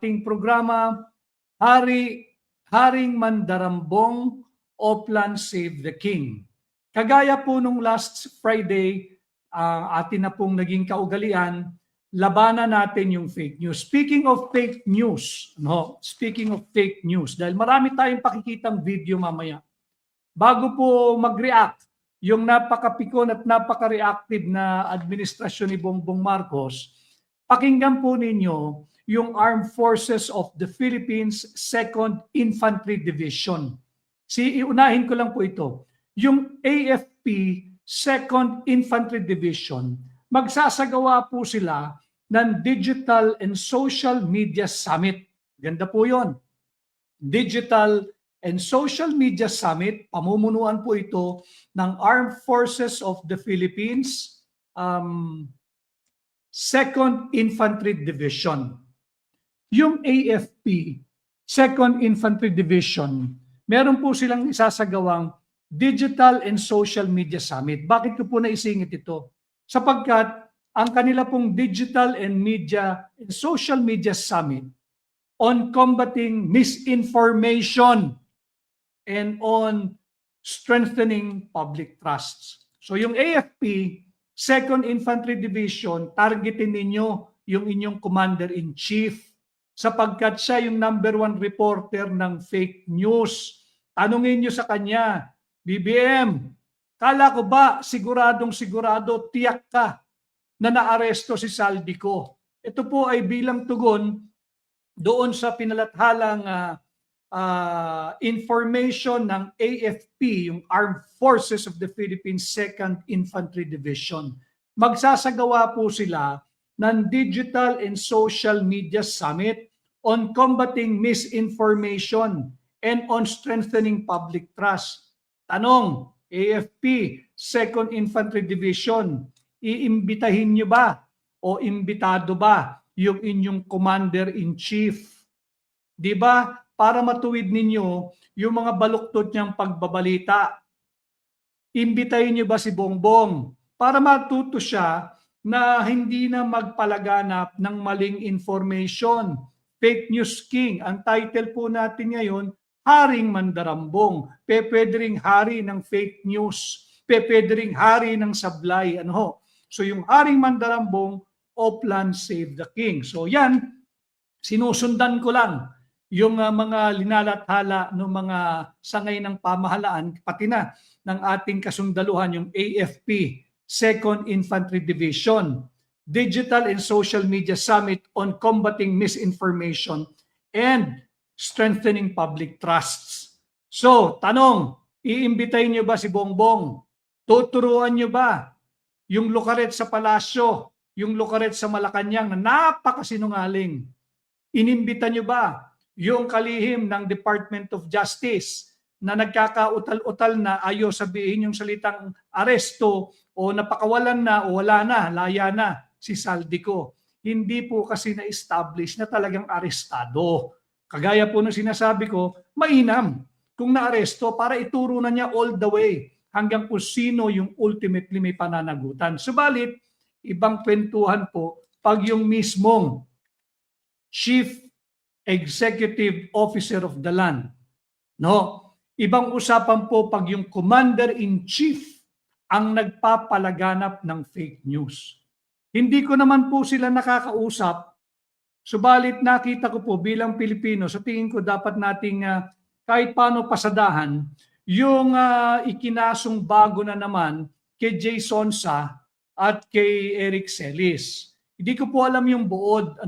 ating programa, Haring Mandarambong, Oplan Save the King. Kagaya po nung last Friday, atin na pong naging kaugalian, labanan natin yung fake news. Speaking of fake news, dahil marami tayong pakikitang video mamaya. Bago po mag-react, yung napakapikon at napaka-reactive na administrasyon ni Bongbong Marcos, pakinggan po ninyo yung Armed Forces of the Philippines 2nd Infantry Division. Iunahin ko lang po ito. Yung AFP 2nd Infantry Division, magsasagawa po sila ng Digital and Social Media Summit. Ganda po yon. Digital and Social Media Summit, pamumunuan po ito ng Armed Forces of the Philippines 2nd Infantry Division. Yung AFP, 2nd Infantry Division, meron po silang isasagawang Digital and Social Media Summit. Bakit ko po naisingit ito? Sapagkat ang kanila pong Digital and Social Media Summit on combating misinformation and on strengthening public trusts. So yung AFP, 2nd Infantry Division, targetin ninyo yung inyong Commander-in-Chief sapagkat siya yung #1 reporter ng fake news. Tanungin nyo sa kanya, BBM, kala ko ba siguradong tiyak ka na naaresto si Saldico? Ito po ay bilang tugon doon sa pinalathalang information ng AFP, yung Armed Forces of the Philippines 2nd Infantry Division. Magsasagawa po sila ng Digital and Social Media Summit on combating misinformation and on strengthening public trust. Tanong, AFP 2nd Infantry Division, iimbitahin nyo ba o imbitado ba yung inyong Commander-in-Chief? Di ba? Para matuwid ninyo yung mga baluktot niyang pagbabalita. Imbitahin nyo ba si Bongbong para matuto siya na hindi na magpalaganap ng maling information. Fake News King. Ang title po natin ngayon, Haring Mandarambong. Pwede ring hari ng fake news. Pwede ring hari ng sablay. So yung Haring Mandarambong, Oplan Save the King. So yan, sinusundan ko lang yung mga linalathala ng mga sangay ng pamahalaan, pati na ng ating kasundaluhan, yung AFP, 2nd Infantry Division, Digital and Social Media Summit on Combating Misinformation and Strengthening Public Trusts. So, tanong, iimbitahin nyo ba si Bongbong? Tuturuan nyo ba yung lukaret sa palasyo, yung lukaret sa Malacanang na napakasinungaling? Inimbita nyo ba yung kalihim ng Department of Justice na nagkakautal-utal na ayaw sabihin yung salitang aresto o napakawalan na o wala na, laya na si Saldico? Hindi po kasi na-establish na talagang arestado. Kagaya po ng sinasabi ko, mainam kung na-aresto para ituro na niya all the way hanggang kung sino yung ultimately may pananagutan. Subalit, ibang kwentuhan po pag yung mismong Chief Executive Officer of the land. No? Ibang usapan po pag yung Commander-in-Chief ang nagpapalaganap ng fake news. Hindi ko naman po sila nakakausap, subalit nakita ko po bilang Pilipino, sa tingin ko dapat nating kahit paano pasadahan yung ikinasong bago na naman kay Jay Sonsa at kay Eric Celis. Hindi ko po alam yung buod,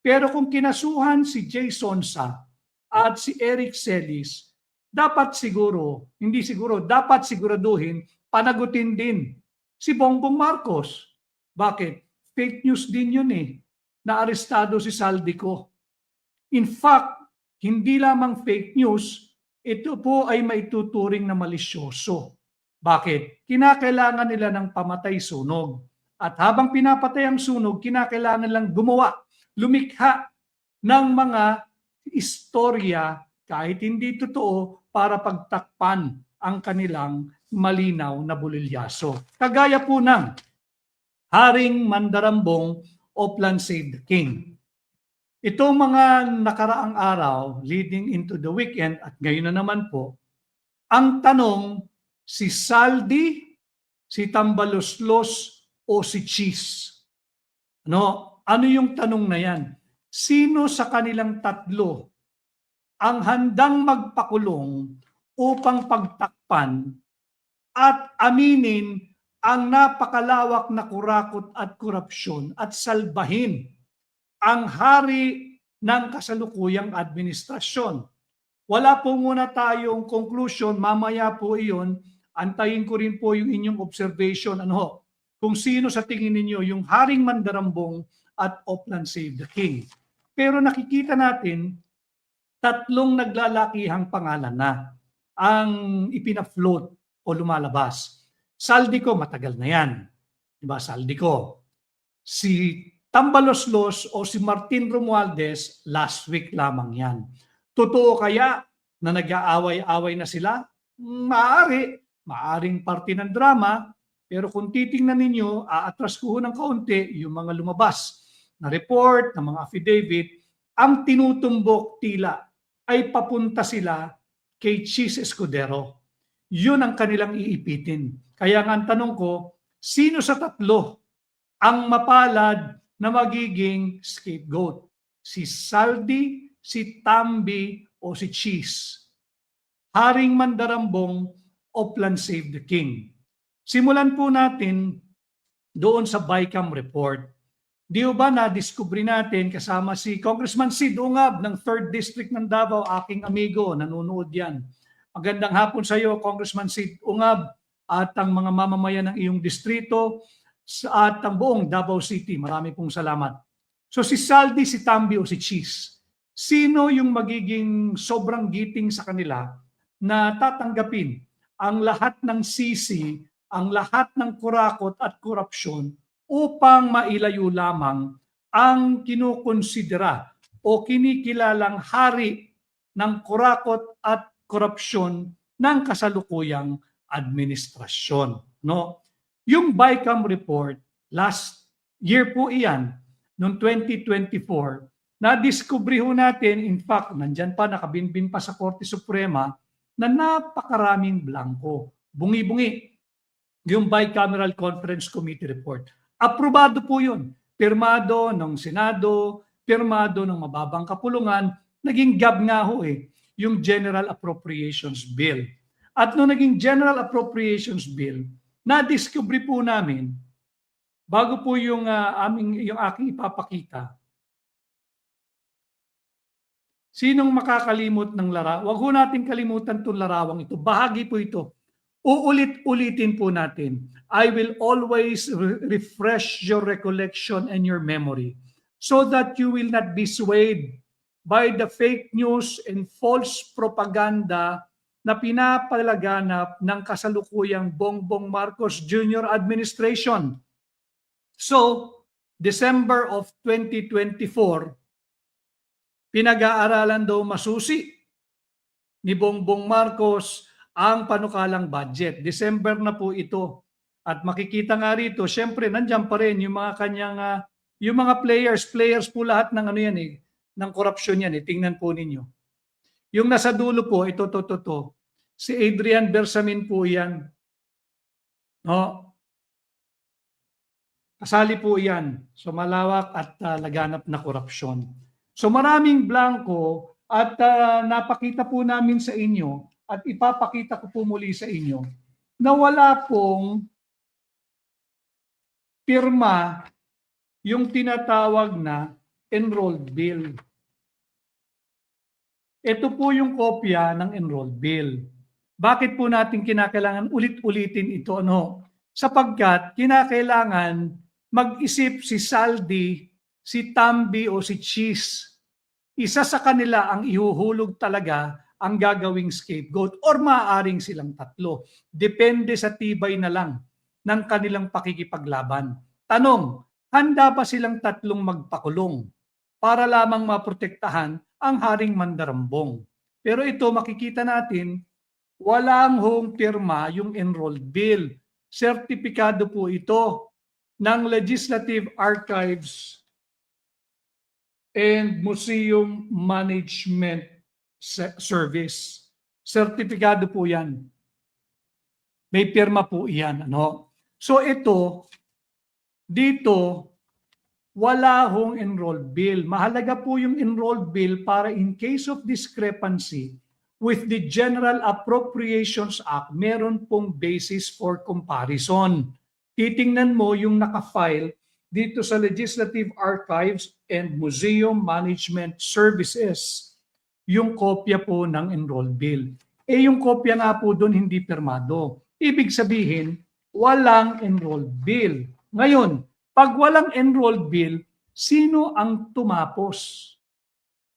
pero kung kinasuhan si Jay Sonsa at si Eric Celis, dapat siguraduhin, panagutin din si Bongbong Marcos. Bakit? Fake news din yun na arestado si Saldico. In fact, hindi lamang fake news, ito po ay maituturing na malisyoso. Bakit? Kinakailangan nila ng pamatay sunog. At habang pinapatay ang sunog, kinakailangan lang lumikha ng mga istorya kahit hindi totoo para pagtakpan ang kanilang malinaw na bulilyaso. Kagaya po ng Haring Mandarambong, Oplan Save the King. Itong mga nakaraang araw leading into the weekend at ngayon na naman po, ang tanong, si Saldi, si Tambaloslos o si Cheese? Ano yung tanong na yan? Sino sa kanilang tatlo ang handang magpakulong upang pagtakpan at aminin ang napakalawak na kurakot at korupsyon at salbahin ang hari ng kasalukuyang administrasyon? Wala po muna tayong conclusion, mamaya po iyon, antayin ko rin po yung inyong observation, kung sino sa tingin ninyo yung Haring Mandarambong at Oplan Save the King. Pero nakikita natin, tatlong naglalakihang pangalan na ang ipina-float o lumalabas. Saldico, matagal na yan. Diba, Saldico. Si Tambaloslos o si Martin Romualdez, last week lamang yan. Totoo kaya na nag-aaway-away na sila? Maaring parte ng drama, pero kung titingnan ninyo, aatras ko ng kaunti yung mga lumabas na report, na mga affidavit, ang tinutumbok tila ay papunta sila kay Cheese Escudero. Yun ang kanilang iipitin. Kaya nga ang tanong ko, sino sa tatlo ang mapalad na magiging scapegoat? Si Saldi, si Tambi, o si Cheese? Haring Mandarambong, Oplan Save the King. Simulan po natin doon sa BICAM report. Di ba na-discovery natin kasama si Congressman Sid Ungab ng 3rd District ng Davao, aking amigo, nanonood yan. Magandang hapon sa iyo, Congressman Sid Ungab, at ang mga mamamayan ng iyong distrito at ang buong Davao City. Marami pong salamat. So si Saldi, si Tambi o si Cheese, sino yung magiging sobrang giting sa kanila na tatanggapin ang lahat ng sisi, ang lahat ng kurakot at korupsyon upang mailayo lamang ang kinukonsidera o kinikilalang hari ng kurakot at korupsyon ng kasalukuyang administrasyon. Yung BICAM report, last year po iyan, noong 2024, na-discovery ho natin, in fact, nandyan pa, nakabinbin pa sa Korte Suprema, na napakaraming blanco. Bungi-bungi. Yung Bicameral Conference Committee report. Aprobado po yun. Pirmado ng Senado, pirmado ng mababang kapulungan, naging gab nga ho yung General Appropriations Bill. At nung naging General Appropriations Bill, na-discovery po namin, bago po yung aking ipapakita, sinong makakalimot ng larawan? Huwag ho natin kalimutan itong larawang ito. Bahagi po ito. Uulit-ulitin po natin. I will always refresh your recollection and your memory so that you will not be swayed by the fake news and false propaganda na pinapalaganap ng kasalukuyang Bongbong Marcos Jr. administration. So, December of 2024, pinag-aaralan daw masusi ni Bongbong Marcos ang panukalang budget. December na po ito. At makikita nga rito, syempre nandiyan pa rin yung mga kanyang, yung mga players po lahat ng ng korupsyon yan. Tingnan po ninyo. Yung nasa dulo po, ito. Si Adrian Bersamin po yan. Kasali po yan. So malawak at laganap na korupsyon. So maraming blanco at napakita po namin sa inyo at ipapakita ko po muli sa inyo na wala pong pirma yung tinatawag na enrolled bill. Ito po yung kopya ng enrolled bill. Bakit po natin kinakailangan ulit-ulitin ito? Sapagkat kinakailangan mag-isip si Saldi, si Tambi o si Cheese. Isa sa kanila ang ihuhulog talaga ang gagawing scapegoat or maaaring silang tatlo. Depende sa tibay na lang ng kanilang pakikipaglaban. Tanong, handa ba silang tatlong magpakulong para lamang maprotektahan ang Haring Mandarambong? Pero ito makikita natin, walang hong pirma yung enrolled bill. Sertipikado po ito ng Legislative Archives and Museum Management Service. Sertifikado po yan. May pirma po yan. Ano? So ito, dito, wala hong enrolled bill. Mahalaga po yung enrolled bill para in case of discrepancy with the General Appropriations Act, meron pong basis for comparison. Titingnan mo yung nakafile dito sa Legislative Archives and Museum Management Services, yung kopya po ng enrolled bill. Yung kopya nga po doon hindi pirmado. Ibig sabihin, walang enrolled bill. Ngayon, pag walang enrolled bill, sino ang tumapos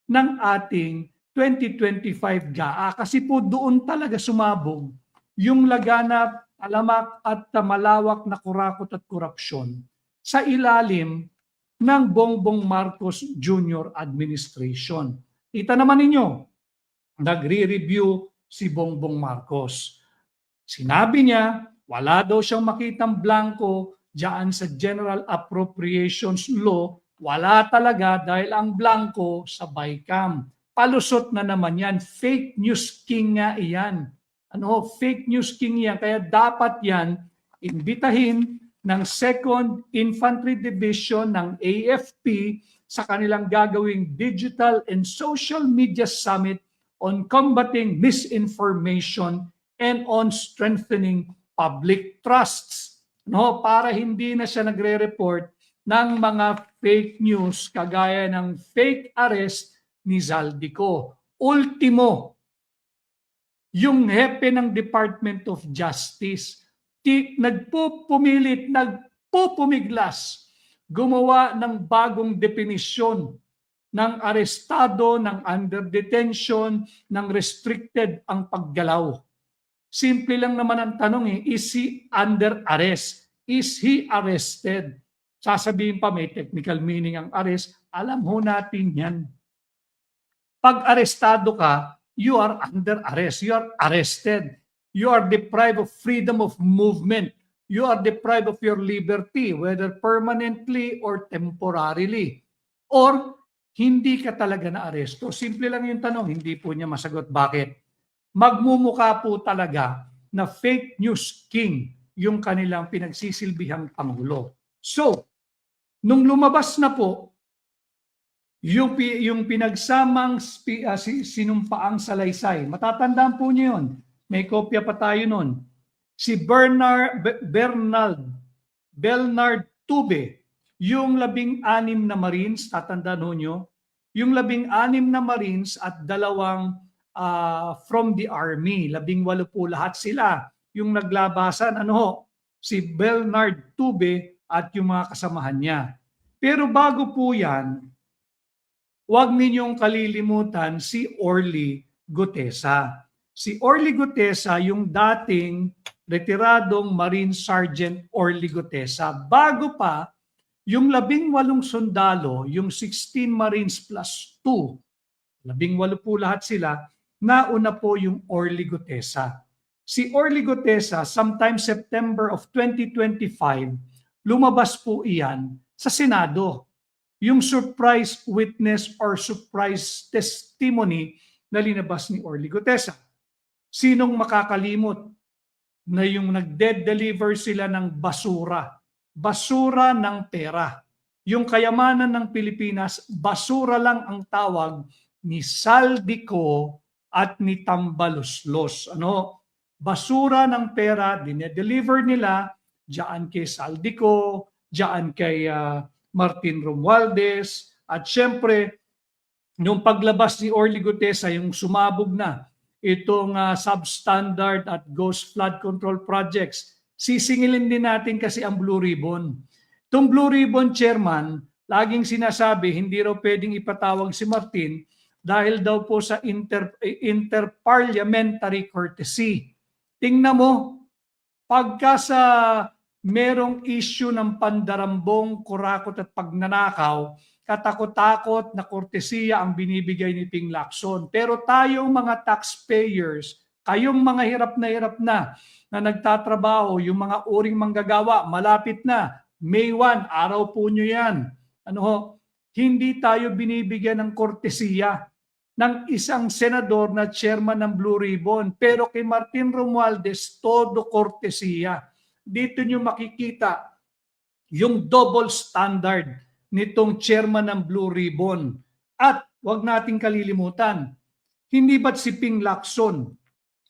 ng ating 2025 GAA? Kasi po doon talaga sumabog yung laganap, alamak at malawak na kurakot at korupsyon sa ilalim ng Bongbong Marcos Jr. administration. Kita naman ninyo, nagre-review si Bongbong Marcos. Sinabi niya, wala daw siyang makitang blanco diyan sa General Appropriations Law, wala talaga dahil ang blanco sa BICAM. Palusot na naman yan. Fake news king nga iyan. Ano, fake news king yan. Kaya dapat yan imbitahin ng 2nd Infantry Division ng AFP sa kanilang gagawing Digital and Social Media Summit on Combating Misinformation and on Strengthening Public Trusts. No, para hindi na siya nagre-report ng mga fake news kagaya ng fake arrest ni Zaldico. Ultimo, yung hepe ng Department of Justice, nagpupumiglas, gumawa ng bagong definisyon ng arestado, ng under detention, ng restricted ang paggalaw. Simple lang naman ang tanong is he under arrest? Is he arrested? Sasabihin pa may technical meaning ang arrest. Alam ho natin yan. Pag arestado ka, you are under arrest. You are arrested. You are deprived of freedom of movement. You are deprived of your liberty, whether permanently or temporarily. Or hindi ka talaga na aresto. Simple lang yung tanong, hindi po niya masagot. Bakit? Magmumukha po talaga na fake news king yung kanilang pinagsisilbihang Pangulo. So, nung lumabas na po yung pinagsamang sinumpaang salaysay, matatandaan po niyo yun. May kopya pa tayo nun. Si Bernard Tube, yung 16 na Marines, tatandaan ho nyo, yung 16 na Marines at 2 from the Army, 18 po lahat sila. Yung naglabasan, si Bernard Tube at yung mga kasamahan niya. Pero bago po yan, huwag ninyong kalilimutan si Orly Gutesa. Si Orly Gutesa, yung dating retiradong Marine Sergeant Orly Gutesa, bago pa yung 18 sundalo, yung 16 Marines plus 2, 18 po lahat sila, nauna po yung Orly Gutesa. Si Orly Gutesa, sometime September of 2025, lumabas po iyan sa Senado. Yung surprise witness or surprise testimony na linabas ni Orly Gutesa. Sinong makakalimot na yung nagde-deliver sila ng basura? Basura ng pera. Yung kayamanan ng Pilipinas, basura lang ang tawag ni Zaldico at ni Tambaloslos. Basura ng pera, dinedeliver nila diyan kay Zaldico, diyan kay Martin Romualdez, at syempre, nung paglabas ni Orly Gutesa, yung sumabog na itong substandard at ghost flood control projects, sisingilin din natin kasi ang Blue Ribbon. Itong Blue Ribbon chairman, laging sinasabi, hindi raw pwedeng ipatawag si Martin dahil daw po sa interparliamentary courtesy. Tingnan mo, pagka sa merong issue ng pandarambong, kurakot at pagnanakaw, katakot-takot na kortesiya ang binibigay ni Ping Lacson. Pero tayong mga taxpayers, kayong mga hirap na nagtatrabaho, yung mga uring manggagawa, malapit na, May 1, araw po nyo yan. hindi tayo binibigyan ng kortesiya ng isang senador na chairman ng Blue Ribbon. Pero kay Martin Romualdez, todo kortesiya. Dito nyo makikita yung double standard nitong chairman ng Blue Ribbon. At wag nating kalilimutan, hindi ba't si Ping Lacson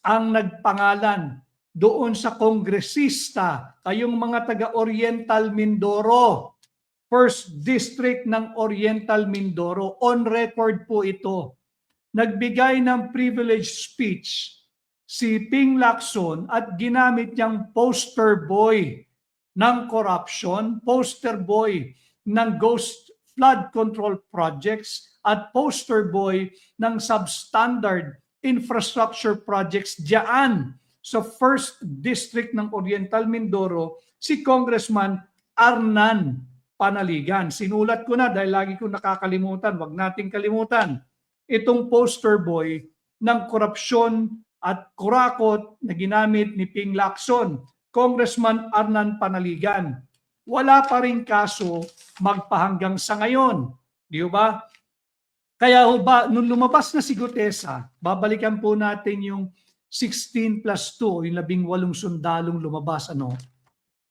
ang nagpangalan doon sa kongresista, kayong mga taga-Oriental Mindoro, First District ng Oriental Mindoro, on record po ito. Nagbigay ng privilege speech si Ping Lacson at ginamit niyang poster boy ng corruption, poster boy ng ghost flood control projects, at poster boy ng substandard infrastructure projects diyan sa First District ng Oriental Mindoro, si Congressman Arnan Panaligan. Sinulat ko na dahil lagi ko nakakalimutan, wag nating kalimutan. Itong poster boy ng korupsyon at kurakot na ginamit ni Ping Lacson, Congressman Arnan Panaligan. Wala pa rin kaso magpahanggang sa ngayon. Di ba? Kaya nung lumabas na si Gutesa, babalikan po natin yung 16 plus 2, yung 18 sundalong lumabas.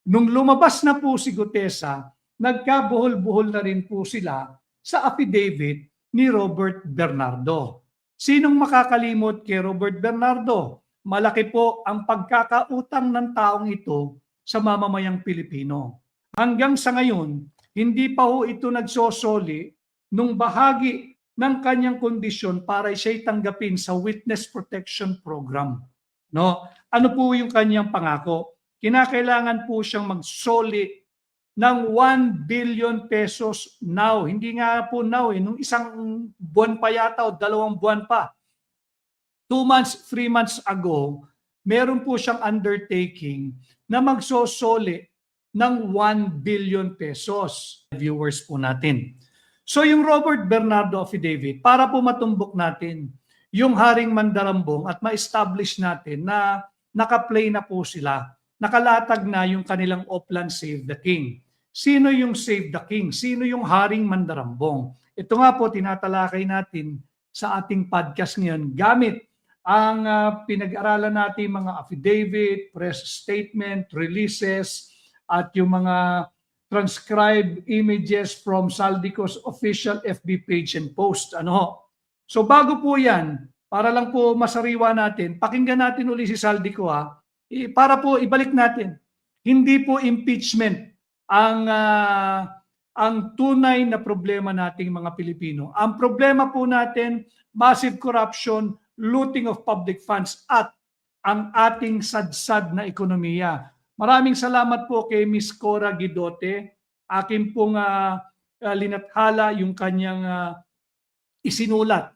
Nung lumabas na po si Gutesa, nagkabuhol-buhol na rin po sila sa affidavit ni Robert Bernardo. Sinong makakalimot kay Robert Bernardo? Malaki po ang pagkakautang ng taong ito sa mamamayang Pilipino. Hanggang sa ngayon, hindi pa ho ito nagsosoli nung bahagi ng kanyang kondisyon para siya'y tanggapin sa Witness Protection Program. No? Ano po yung kanyang pangako? Kinakailangan po siyang magsoli ng 1 billion pesos now. Hindi nga po now, nung isang buwan pa yata o 2 buwan pa. 2 months, 3 months ago, meron po siyang undertaking na magsosoli ng 1 billion pesos. Viewers po natin. So yung Robert Bernardo affidavit, para po matumbok natin yung Haring Mandarambong at ma-establish natin na naka-play na po sila, nakalatag na yung kanilang Oplan Save the King. Sino yung Save the King? Sino yung Haring Mandarambong? Ito nga po, tinatalakay natin sa ating podcast ngayon gamit ang pinag-aralan natin mga affidavit, press statement, releases, at yung mga transcribed images from Saldico's official FB page and post. So bago po yan, para lang po masariwa natin, pakinggan natin uli si Saldico para po ibalik natin. Hindi po impeachment ang tunay na problema nating mga Pilipino. Ang problema po natin, massive corruption, looting of public funds, at ang ating sadsad na ekonomiya. Maraming salamat po kay Ms. Cora Guidote. Akin pong linathala yung kanyang isinulat.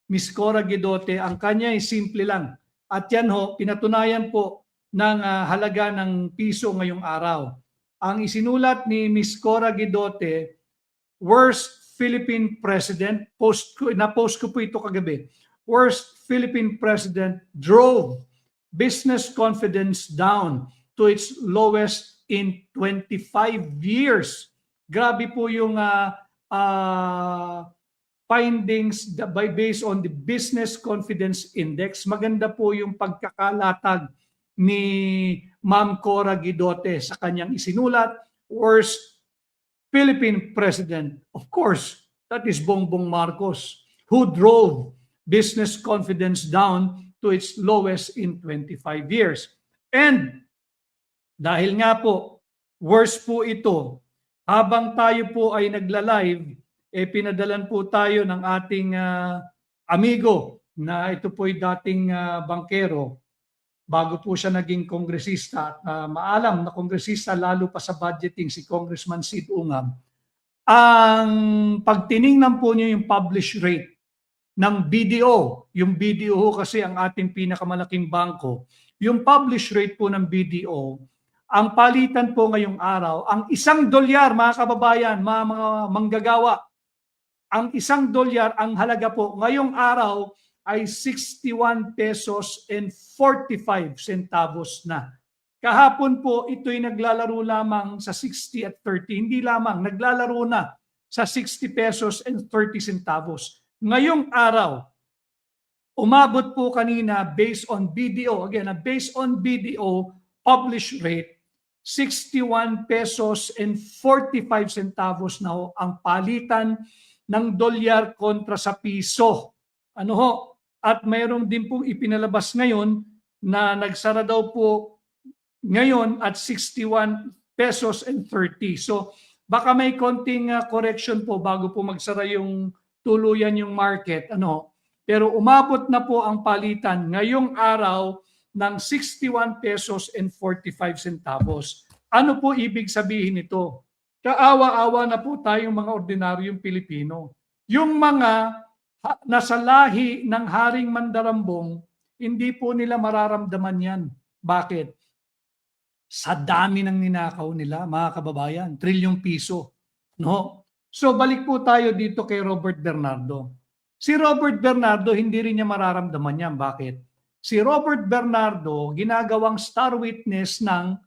Ms. Cora Guidote, ang kanya ay simple lang. At yan ho, pinatunayan po ng halaga ng piso ngayong araw. Ang isinulat ni Ms. Cora Guidote, worst Philippine president, na-post ko po ito kagabi, worst Philippine president drove business confidence down to its lowest in 25 years. Grabe po yung findings based on the Business Confidence Index. Maganda po yung pagkakalatag ni Ma'am Cora Guidote sa kanyang isinulat. Worst Philippine president, of course, that is Bongbong Marcos, who drove business confidence down to its lowest in 25 years. And dahil nga po, worst po ito, habang tayo po ay nagla-live, pinadalan po tayo ng ating amigo na ito po ay dating bankero bago po siya naging kongresista. Maalam na kongresista lalo pa sa budgeting si Congressman Sid Ungab. Ang pagtiningnan po niyo yung publish rate ng BDO, yung BDO kasi ang ating pinakamalaking bangko, yung publish rate po ng BDO, ang palitan po ngayong araw, ang $1, mga kababayan, mga manggagawa, ang $1, ang halaga po ngayong araw ay 61 pesos and 45 centavos na. Kahapon po ito'y naglalaro lamang sa 60 at 30, hindi lamang, naglalaro na sa 60 pesos and 30 centavos. Ngayong araw, umabot po kanina based on BDO, again, based on BDO published rate, 61 pesos and 45 centavos na ho ang palitan ng dolyar kontra sa piso. Ano ho? At mayroon din pong ipinalabas ngayon na nagsara daw po ngayon at 61 pesos and 30. So baka may konting correction po bago po magsara yung tuluyan yung market. Ano? Pero umabot na po ang palitan ngayong araw ng 61 pesos and 45 centavos. Ano po ibig sabihin nito? Kaawa-awa na po tayong mga ordinaryong Pilipino. Yung mga nasa lahi ng Haring Mandarambong, hindi po nila mararamdaman yan. Bakit? Sa dami ng ninakaw nila, mga kababayan, trilyong piso. No? So balik po tayo dito kay Robert Bernardo. Si Robert Bernardo, hindi rin niya mararamdaman yan. Bakit? Si Robert Bernardo, ginagawang star witness ng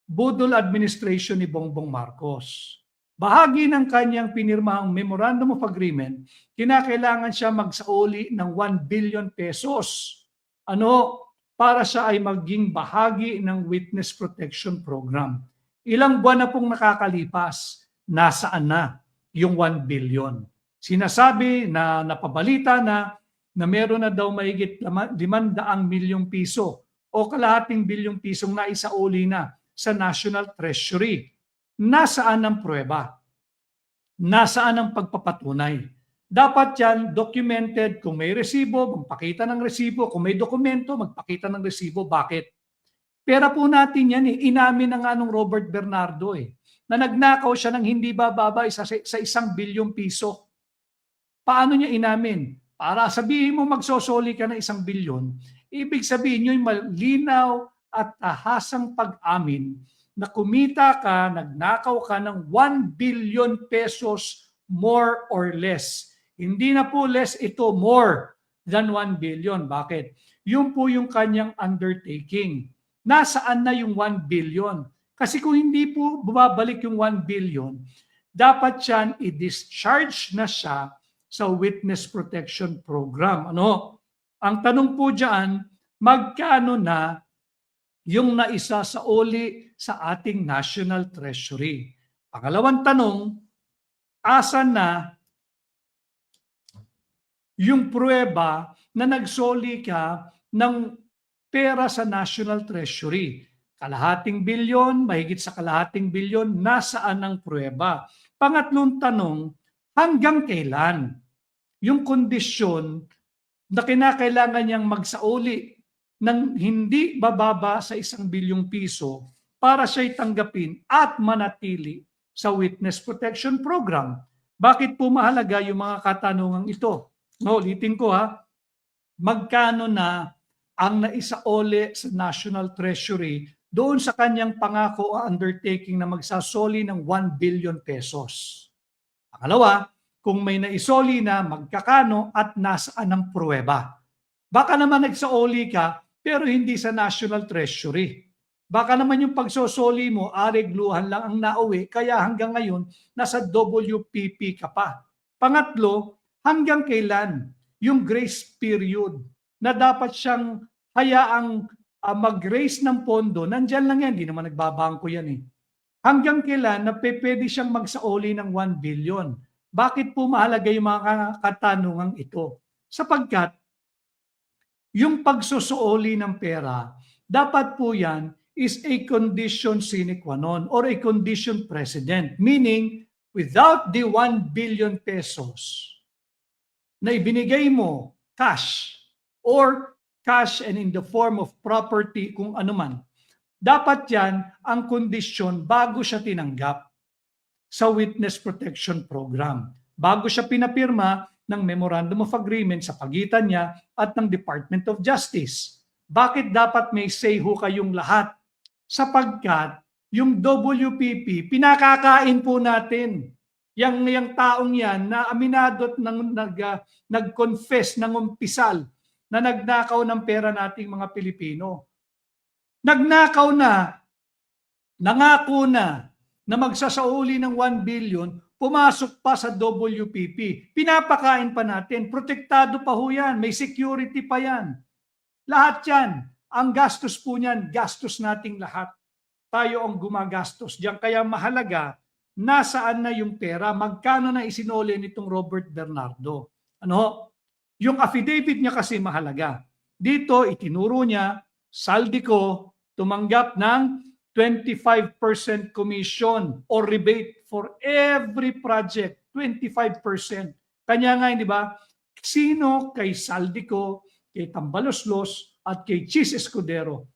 budol administration ni Bongbong Marcos. Bahagi ng kanyang pinirmahang Memorandum of Agreement, kinakailangan siya magsauli ng 1 billion pesos. Ano? Para siya ay maging bahagi ng Witness Protection Program. Ilang buwan na pong nakakalipas, nasaan na yung 1 billion? Sinasabi na napabalita na meron na daw mahigit 500 milyong piso o kalahating bilyong pisong naisauli na sa National Treasury. Nasaan ang pruweba? Nasaan ang pagpapatunay? Dapat yan documented. Kung may resibo, magpakita ng resibo. Kung may dokumento, magpakita ng resibo. Bakit? Pera po natin yan eh. Inamin na nga nung Robert Bernardo na nagnakaw siya ng hindi bababa sa 1 bilyong piso. Paano niya inamin? Para sabihin mo magsosoli ka ng 1 bilyon, ibig sabihin nyo yung malinaw at tahasang pag-amin na kumita ka, nagnakaw ka ng 1 billion pesos more or less. Hindi na po less ito, more than 1 billion. Bakit? Yun po yung kanyang undertaking. Nasaan na yung 1 billion? Kasi kung hindi po bumabalik yung 1 billion, dapat yan i-discharge na siya sa Witness Protection Program. Ano? Ang tanong po dyan, magkano na yung naisa sa uli sa ating National Treasury? Pangalawang tanong, asan na yung pruweba na nagsoli ka ng pera sa National Treasury? Kalahating bilyon, mahigit sa kalahating bilyon, nasaan ang pruweba? Pangatlong tanong, hanggang kailan yung kondisyon na kinakailangan niyang magsauli ng hindi bababa sa 1 bilyong piso para siya'y tanggapin at manatili sa Witness Protection Program? Bakit po mahalaga yung mga katanungang ito? No, ulitin ko magkano na ang naisauli sa National Treasury doon sa kanyang pangako o undertaking na magsasoli ng 1 billion pesos? Pangalawa, kung may naisoli na, magkakano at nasaan ang pruweba? Baka naman nagsaoli ka pero hindi sa National Treasury. Baka naman yung pagsosoli mo, aregluhan lang ang nauwi, kaya hanggang ngayon, nasa WPP ka pa. Pangatlo, hanggang kailan yung grace period na dapat siyang hayaang mag-raise ng pondo, nandyan lang yan, hindi naman nagbabangko yan eh. Hanggang kailan na pwede siyang magsaoli ng 1 billion? Bakit po mahalaga yung mga katanungang ito? Sapagkat yung pagsusuoli ng pera, dapat po yan is a condition sine qua non or a condition precedent. Meaning, without the 1 billion pesos na ibinigay mo cash or cash and in the form of property kung anuman, dapat yan ang kondisyon bago siya tinanggap sa Witness Protection Program. Bago siya pinapirma ng Memorandum of Agreement sa pagitan niya at ng Department of Justice. Bakit dapat may say ho kayong lahat? Sapagkat yung WPP, pinakakain po natin. Yang taong yan na aminado at nag-confess ng umpisal na nagnakaw ng pera nating mga Pilipino. Nagnakaw na, nangako na magsasauli ng 1 billion, pumasok pa sa WPP. Pinapakain pa natin. Protektado pa ho yan. May security pa yan. Lahat yan. Ang gastos po niyan, gastos nating lahat. Tayo ang gumagastos diyan. Kaya mahalaga, nasaan na yung pera? Magkano na isinole nitong Robert Bernardo? Ano? Yung affidavit niya kasi mahalaga. Dito, itinuro niya, Saldico tumanggap ng 25% commission or rebate for every project. 25%. Kanya nga, di ba? Sino kay Saldico, kay Tambaloslos, at kay Chis Escudero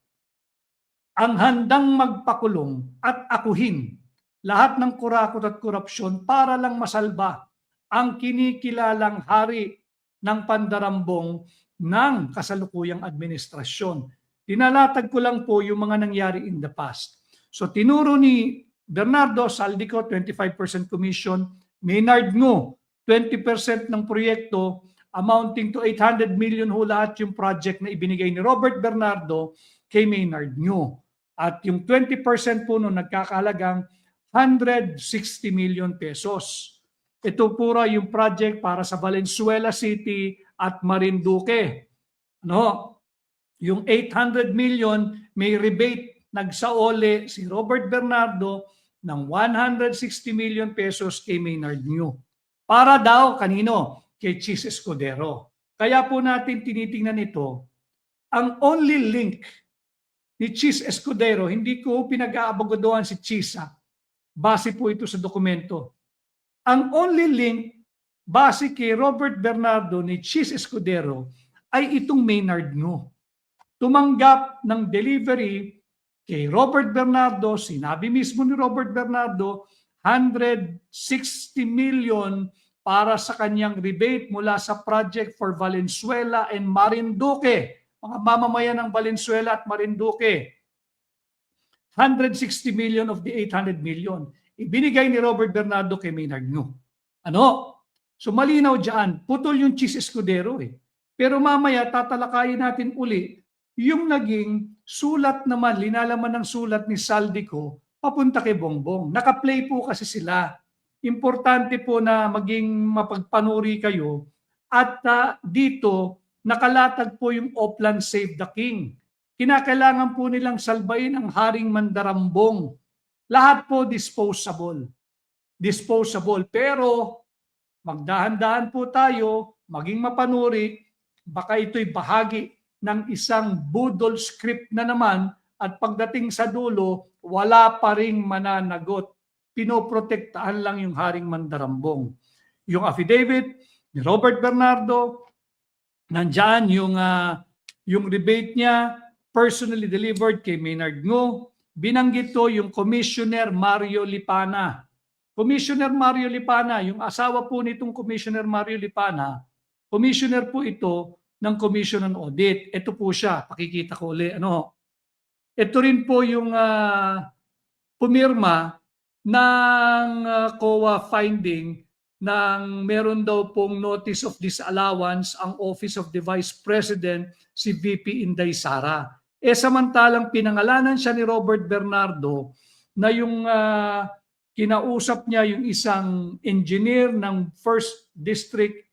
ang handang magpakulong at akuhin lahat ng kurakot at korupsyon para lang masalba ang kinikilalang hari ng pandarambong ng kasalukuyang administrasyon. Tinalatag ko lang po yung mga nangyari in the past. So tinuro ni Bernardo Saldico 25% commission, Maynard Ngo 20% ng proyekto amounting to 800 million ho lahat yung project na ibinigay ni Robert Bernardo kay Maynard Ngo. At yung 20% po nun nagkakahalagang 160 million pesos. Ito pura yung project para sa Valenzuela City at Marinduque. No? Yung 800 million may rebate, nagsaole si Robert Bernardo ng 160 million pesos kay Maynard Ngo. Para daw kanino? Kay Chis Escudero. Kaya po natin tinitingnan ito, ang only link ni Chis Escudero, hindi ko pinag-aabogadohan si Chisa, base po ito sa dokumento. Ang only link, base kay Robert Bernardo ni Chis Escudero, ay itong Maynard Ngo. Tumanggap ng delivery kay Robert Bernardo, sinabi mismo ni Robert Bernardo, 160 million para sa kanyang rebate mula sa project for Valenzuela and Marinduque. Mga mamamayan ng Valenzuela at Marinduque. 160 million of the 800 million. Ibinigay ni Robert Bernardo kay Maynard Ngo. Ano? So malinaw dyan, putol yung Chis Escudero eh. Pero mamaya tatalakayin natin uli yung naging sulat naman, linalaman ng sulat ni Saldico papunta kay Bongbong. Naka-play po kasi sila. Importante po na maging mapagpanuri kayo at dito nakalatag po yung Oplan Save the King. Kinakailangan po nilang salbain ang Haring Mandarambong. Lahat po disposable. Disposable. Pero magdahan-dahan po tayo, maging mapanuri, baka ito'y bahagi ng isang budol script na naman at pagdating sa dulo, wala pa ring mananagot. Pinoprotektahan lang yung Haring Mandarambong. Yung affidavit ni Robert Bernardo, nandyan yung rebate niya, personally delivered kay Maynard Ngo. Binanggit to yung Commissioner Mario Lipana. Commissioner Mario Lipana, yung asawa po nitong Commissioner Mario Lipana, commissioner po ito ng Commission on Audit. Ito po siya, pakikita ko ulit. Ito rin po yung pumirma ng COA finding ng meron daw pong notice of disallowance ang Office of the Vice President, si VP Inday Sara. Samantalang pinangalanan siya ni Robert Bernardo na yung kinausap niya yung isang engineer ng First District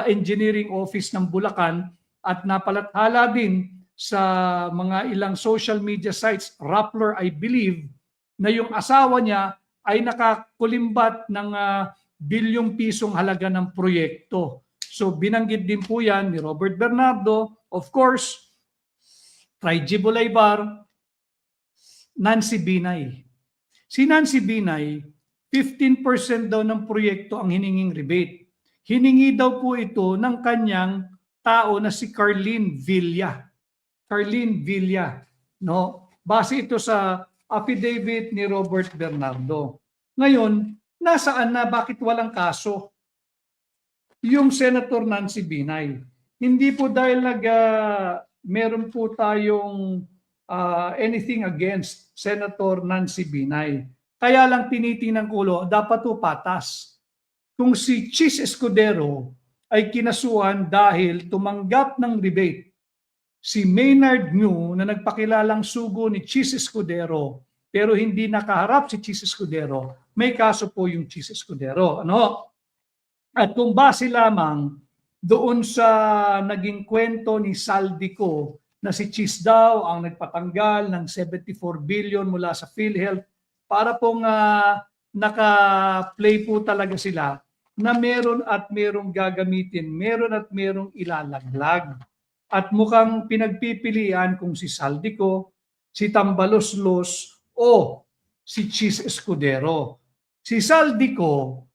Engineering Office ng Bulacan at napalathala din sa mga ilang social media sites, Rappler I believe, na yung asawa niya ay nakakulimbat ng bilyong pisong halaga ng proyekto. So binanggit din po yan ni Robert Bernardo, of course, Traiji Bulaybar, Nancy Binay. Si Nancy Binay, 15% daw ng proyekto ang hininging rebate. Hiningi daw po ito ng kanyang tao na si Carlene Villa. Carlene Villa, no? Base ito sa affidavit ni Robert Bernardo. Ngayon, nasaan na, bakit walang kaso yung Senator Nancy Binay? Hindi po dahil meron po tayong anything against Senator Nancy Binay. Kaya lang tinitingnan ko, dapat po patas. Kung si Chis Escudero ay kinasuhan dahil tumanggap ng rebate, si Maynard Ngo na nagpakilalang sugo ni Chis Escudero pero hindi nakaharap si Chis Escudero, may kaso po yung Chis Escudero. Ano? At kung base lamang doon sa naging kwento ni Saldico na si Chis daw ang nagpatanggal ng 74 billion mula sa PhilHealth, para pong naka-play po talaga sila na meron at merong gagamitin, meron at merong ilalaglag. At mukhang pinagpipilian kung si Saldico, si Tambaloslos o si Chis Escudero. Si Saldico,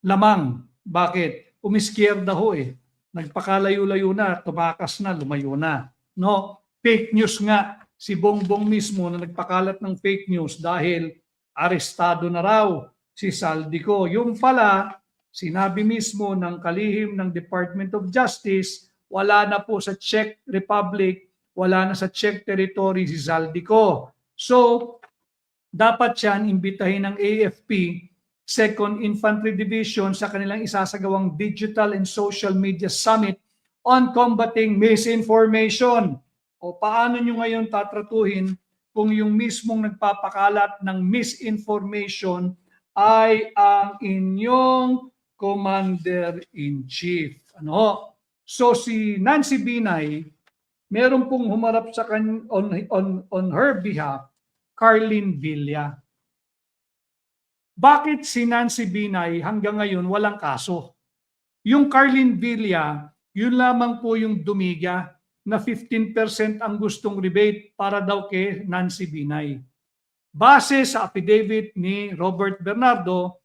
lamang. Bakit? Umiskierda ho eh. Nagpakalayo-layo na, tumakas na, lumayo na. No? Fake news nga. Si Bongbong mismo na nagpakalat ng fake news dahil arestado na raw si Saldico. Yung pala, sinabi mismo ng kalihim ng Department of Justice, wala na po sa Czech Republic, wala na sa Czech territory si Saldico. So, dapat yan imbitahin ng AFP, 2nd Infantry Division, sa kanilang isasagawang Digital and Social Media Summit on Combating Misinformation. O paano nyo ngayon tatratuhin kung yung mismong nagpapakalat ng misinformation ay ang inyong Commander-in-Chief. Ano? So si Nancy Binay, meron pong humarap sa on her behalf, Carlin Villa. Bakit si Nancy Binay hanggang ngayon walang kaso? Yung Carlin Villa, yun lamang po yung dumiga na 15% ang gustong rebate para daw kay Nancy Binay. Base sa affidavit ni Robert Bernardo,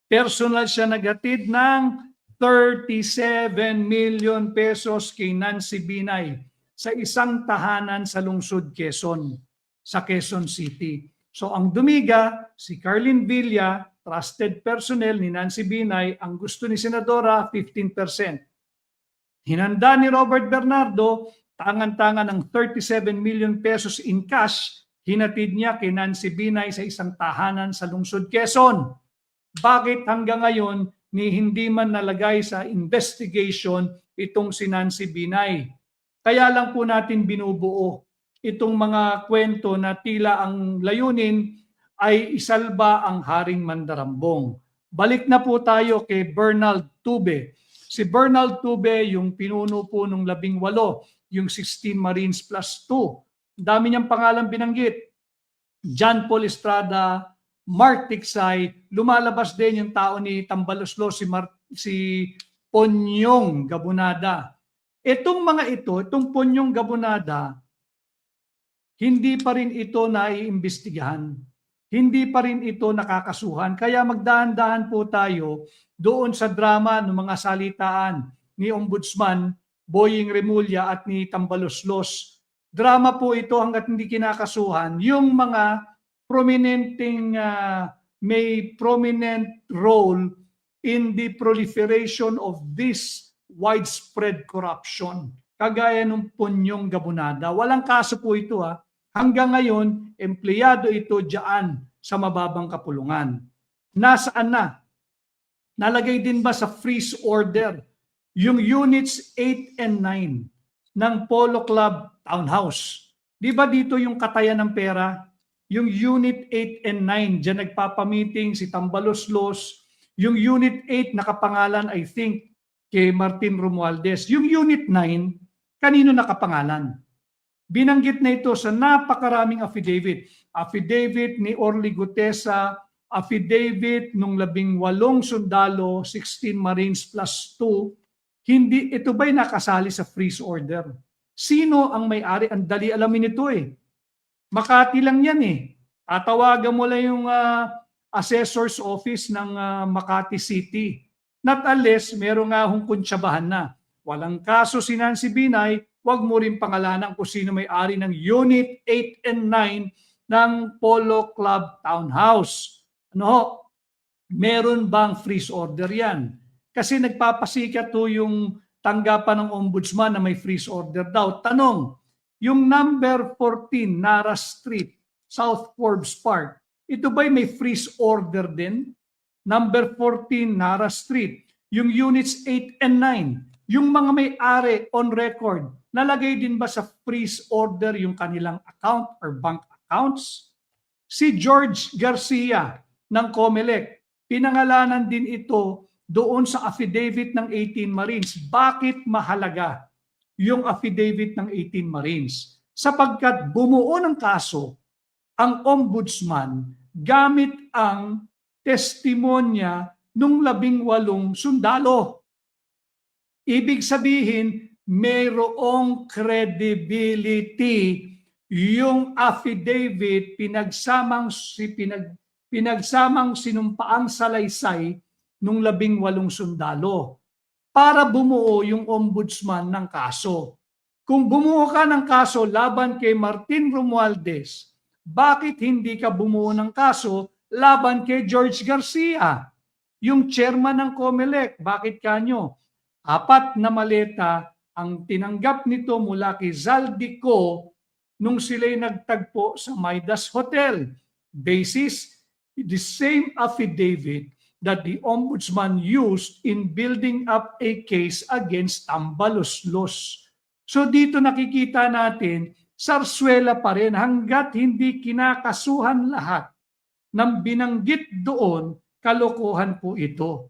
personal siya naghatid ng 37 million pesos kay Nancy Binay sa isang tahanan sa lungsod Quezon, sa Quezon City. So ang dumiga, si Carlin Villa, trusted personnel ni Nancy Binay, ang gusto ni Senadora, 15%. Hinanda ni Robert Bernardo, tangan-tangan ng 37 million pesos in cash, hinatid niya kay Nancy Binay sa isang tahanan sa lungsod Quezon. Bakit hanggang ngayon ni hindi man nalagay sa investigation itong si Nancy Binay? Kaya lang po natin binubuo itong mga kwento na tila ang layunin ay isalba ang Haring Mandarambong. Balik na po tayo kay Bernald Tube. Si Bernald Tube, yung pinuno po nung 18, yung 16 Marines plus 2. Dami niyang pangalan binanggit. John Paul Estrada, Mark Tiksay, lumalabas din yung tao ni Tambaloslos, si Ponyong Gabunada. Itong mga ito, itong Ponyong Gabunada, hindi pa rin ito naiimbestigahan. Hindi pa rin ito nakakasuhan. Kaya magdahan-dahan po tayo doon sa drama ng mga salitaan ni Ombudsman Boying Remulla at ni Tambaloslos. Drama po ito hanggat hindi kinakasuhan. Yung mga prominenteng may prominent role in the proliferation of this widespread corruption. Kagaya ng Ponyong Gabunada. Walang kaso po ito ha. Hanggang ngayon, empleyado ito diyan sa mababang kapulungan. Nasaan na? Nalagay din ba sa freeze order yung units 8 and 9 ng Polo Club Townhouse? Di ba dito yung katayan ng pera? Yung unit 8 and 9, diyan nagpapamiting si Tambaloslos. Yung unit 8 nakapangalan, I think, kay Martin Romualdez. Yung unit 9, kanino nakapangalan? Binanggit na ito sa napakaraming affidavit. Affidavit ni Orly Gutesa, affidavit nung 18 sundalo, 16 Marines plus 2. Hindi, ito ba'y nakasali sa freeze order? Sino ang may-ari? Ang dali alamin ito eh. Makati lang yan eh. Tatawagan mo lang yung assessor's office ng Makati City. Not unless meron nga hong kuntsabahan na. Walang kaso si Nancy Binay, wag mo rin pangalanan kung sino may-ari ng Unit 8 and 9 ng Polo Club Townhouse. Ano? Meron bang freeze order yan? Kasi nagpapasikat to yung tanggapan ng ombudsman na may freeze order daw. Tanong, yung number 14 Nara Street, South Forbes Park, ito ba'y may freeze order din? Number 14 Nara Street, yung units 8 and 9, yung mga may-ari on record, nalagay din ba sa freeze order yung kanilang account or bank accounts? Si George Garcia ng COMELEC, pinangalanan din ito doon sa affidavit ng 18 Marines. Bakit mahalaga yung affidavit ng 18 Marines? Sapagkat bumuo ng kaso ang ombudsman gamit ang testimonya nung 18 sundalo. Ibig sabihin, mayroong credibility yung affidavit pinagsamang sinumpaang salaysay nung 18 sundalo para bumuo yung ombudsman ng kaso. Kung bumuo ka ng kaso laban kay Martin Romualdez, bakit hindi ka bumuo ng kaso laban kay George Garcia, yung chairman ng COMELEC? Bakit kanyo? 4 na maleta ang tinanggap nito mula kay Zaldico nung sila'y nagtagpo sa Midas Hotel. Basis, the same affidavit that the ombudsman used in building up a case against Tambaloslos. So dito nakikita natin, sarswela pa rin hanggat hindi kinakasuhan lahat ng binanggit doon, kalokohan po ito.